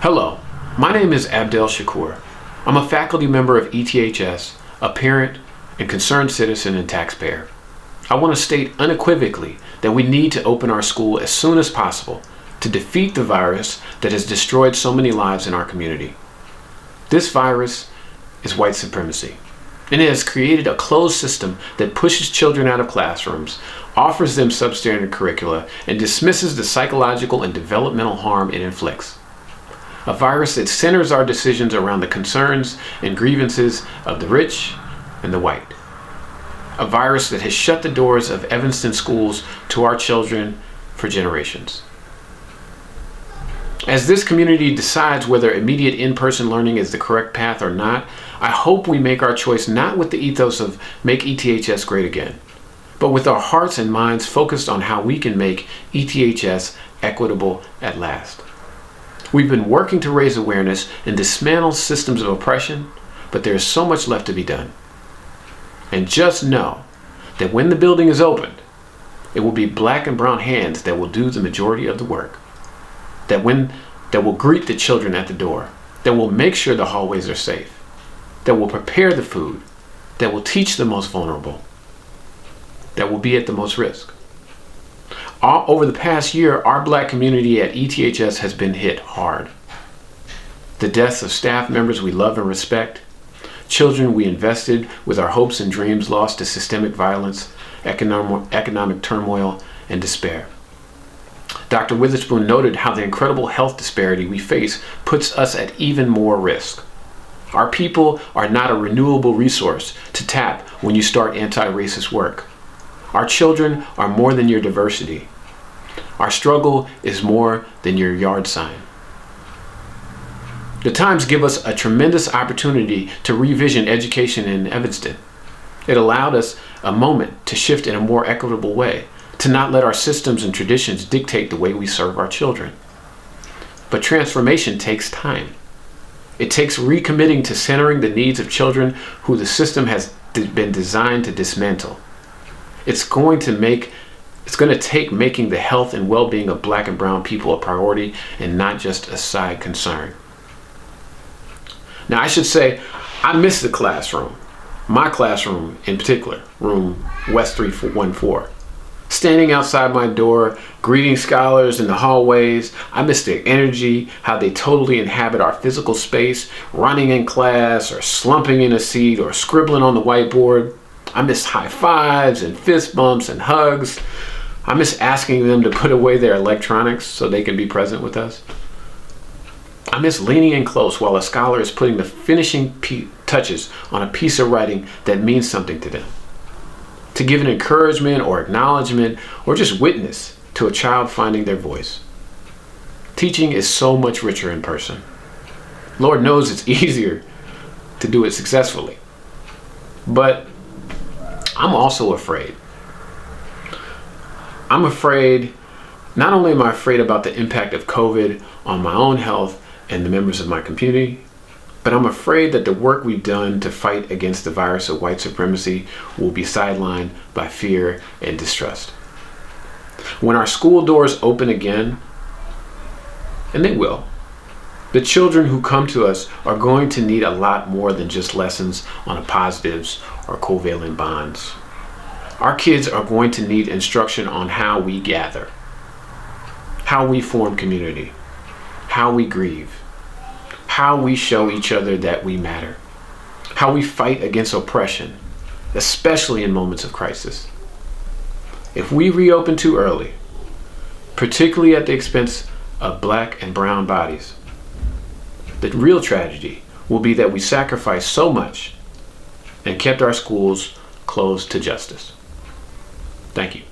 Hello, my name is Abdel Shakur. I'm a faculty member of ETHS, a parent and concerned citizen and taxpayer. I want to state unequivocally that we need to open our school as soon as possible to defeat the virus that has destroyed so many lives in our community. This virus is white supremacy, and it has created a closed system that pushes children out of classrooms, offers them substandard curricula, and dismisses the psychological and developmental harm it inflicts. A virus that centers our decisions around the concerns and grievances of the rich and the white. A virus that has shut the doors of Evanston schools to our children for generations. As this community decides whether immediate in-person learning is the correct path or not, I hope we make our choice not with the ethos of make ETHS great again, but with our hearts and minds focused on how we can make ETHS equitable at last. We've been working to raise awareness and dismantle systems of oppression, but there is so much left to be done. And just know that when the building is opened, it will be black and brown hands that will do the majority of the work. That will greet the children at the door, that will make sure the hallways are safe, that will prepare the food, that will teach the most vulnerable, that will be at the most risk. Over the past year, our Black community at ETHS has been hit hard. The deaths of staff members we love and respect, children we invested with our hopes and dreams lost to systemic violence, economic turmoil, and despair. Dr. Witherspoon noted how the incredible health disparity we face puts us at even more risk. Our people are not a renewable resource to tap when you start anti-racist work. Our children are more than your diversity. Our struggle is more than your yard sign. The times give us a tremendous opportunity to revision education in Evanston. It allowed us a moment to shift in a more equitable way, to not let our systems and traditions dictate the way we serve our children. But transformation takes time. It takes recommitting to centering the needs of children who the system has been designed to dismantle. It's going to take making the health and well-being of Black and brown people a priority and not just a side concern. Now, I should say, I miss the classroom. My classroom in particular, room West 314. Standing outside my door, greeting scholars in the hallways. I miss their energy, how they totally inhabit our physical space, running in class or slumping in a seat or scribbling on the whiteboard. I miss high fives and fist bumps and hugs. I miss asking them to put away their electronics so they can be present with us. I miss leaning in close while a scholar is putting the finishing touches on a piece of writing that means something to them. To give an encouragement or acknowledgement or just witness to a child finding their voice. Teaching is so much richer in person. Lord knows it's easier to do it successfully. But I'm also afraid. I'm afraid, not only am I afraid about the impact of COVID on my own health and the members of my community, but I'm afraid that the work we've done to fight against the virus of white supremacy will be sidelined by fear and distrust. When our school doors open again, and they will, the children who come to us are going to need a lot more than just lessons on positives or covalent bonds. Our kids are going to need instruction on how we gather, how we form community, how we grieve, how we show each other that we matter, how we fight against oppression, especially in moments of crisis. If we reopen too early, particularly at the expense of Black and brown bodies, the real tragedy will be that we sacrificed so much and kept our schools closed to justice. Thank you.